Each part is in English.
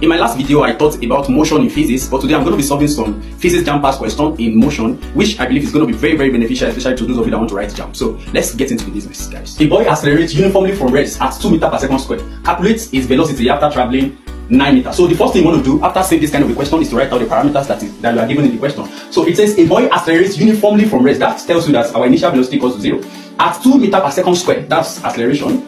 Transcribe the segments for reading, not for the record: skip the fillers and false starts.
In my last video, I talked about motion in physics, but today I'm going to be solving some physics Jamb past question in motion, which I believe is going to be very, very beneficial, especially to those of you that want to write Jamb. So let's get into the business, guys. A boy accelerates uniformly from rest at 2 meters per second squared. Calculate his velocity after traveling 9 meters. So the first thing you want to do after seeing this kind of a question is to write out the parameters that you are given in the question. So it says a boy accelerates uniformly from rest. That tells you that our initial velocity equals to 0 at 2 meters per second squared. That's acceleration.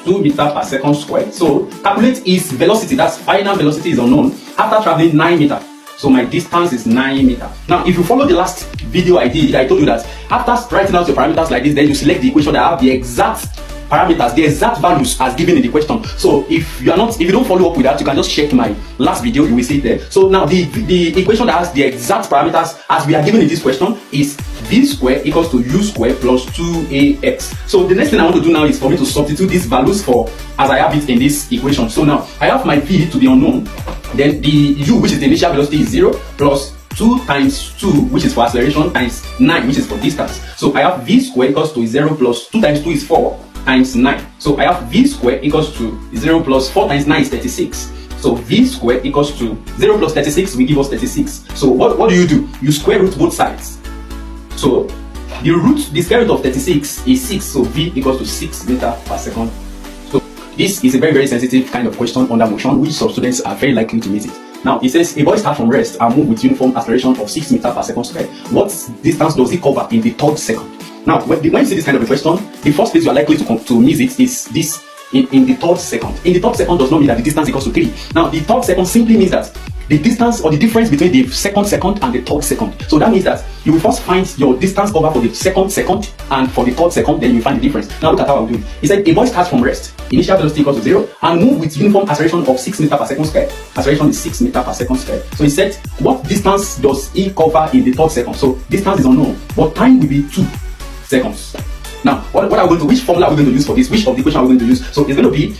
2 meters per second squared. So calculate his velocity, that's final velocity is unknown, after traveling 9 meters. So my distance is 9 meters. Now if you follow the last video I did, I told you that after writing out your parameters like this, then you select the equation that have the exact parameters, the exact values as given in the question. So if you don't follow up with that, you can just check my last video, you will see it there. So now the equation that has the exact parameters as we are given in this question is v squared equals to u squared plus 2ax. So the next thing I want to do now is for me to substitute these values for as I have it in this equation. So now I have my v to be unknown, then the u, which is the initial velocity, is 0 plus 2 times 2, which is for acceleration, times 9, which is for distance. So I have v squared equals to 0 plus 2 times 2 is 4 times 9. So I have v squared equals to 0 plus 4 times 9 is 36. So v squared equals to 0 plus 36 will give us 36. So what do? You square root both sides. So the square root of 36 is 6. So v equals to 6 meters per second. So this is a very, very sensitive kind of question under motion, which some students are very likely to miss it. Now it says a boy starts from rest and move with uniform acceleration of 6 meters per second squared. What distance does he cover in the third second? Now, when you see this kind of a question, the first place you are likely to miss it is this in the third second. In the third second does not mean that the distance equals to 3. Now, the third second simply means that the distance or the difference between the second and the third second. So that means that you will first find your distance covered for the second and for the third second, then you find the difference. Now look at how I'll do it. It said a boy starts from rest, initial velocity equals to 0, and move with uniform acceleration of 6 meters per second squared. Acceleration is 6 meters per second squared. So it said what distance does he cover in the third second? So distance is unknown, but time will be 2 seconds. Now, which formula are we going to use for this? Which of the equation are we going to use? So it's going to be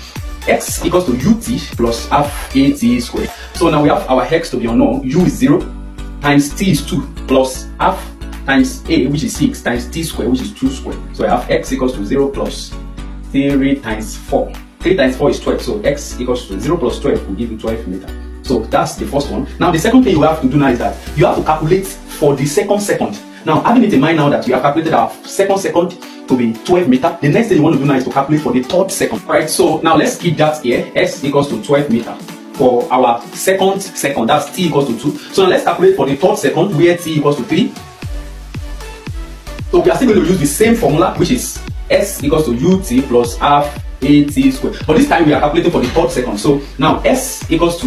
x equals to ut plus half at squared. So now we have our x to be unknown. U is 0 times t is 2 plus half times a, which is 6, times t squared, which is 2 squared. So I have x equals to 0 plus 3 times 4. 3 times 4 is 12. So x equals to 0 plus 12 will give you 12 meters. So that's the first one. Now the second thing you have to do now is that you have to calculate for the second. Now, having it in mind now that we have calculated our second to be 12 meters, the next thing you want to do now is to calculate for the third second. Right? So now let's keep that here. S equals to 12 meters for our second. That's t equals to 2. So now let's calculate for the third second where t equals to 3. So we are still going to use the same formula, which is s equals to ut plus half at squared. But this time we are calculating for the third second. So now s equals to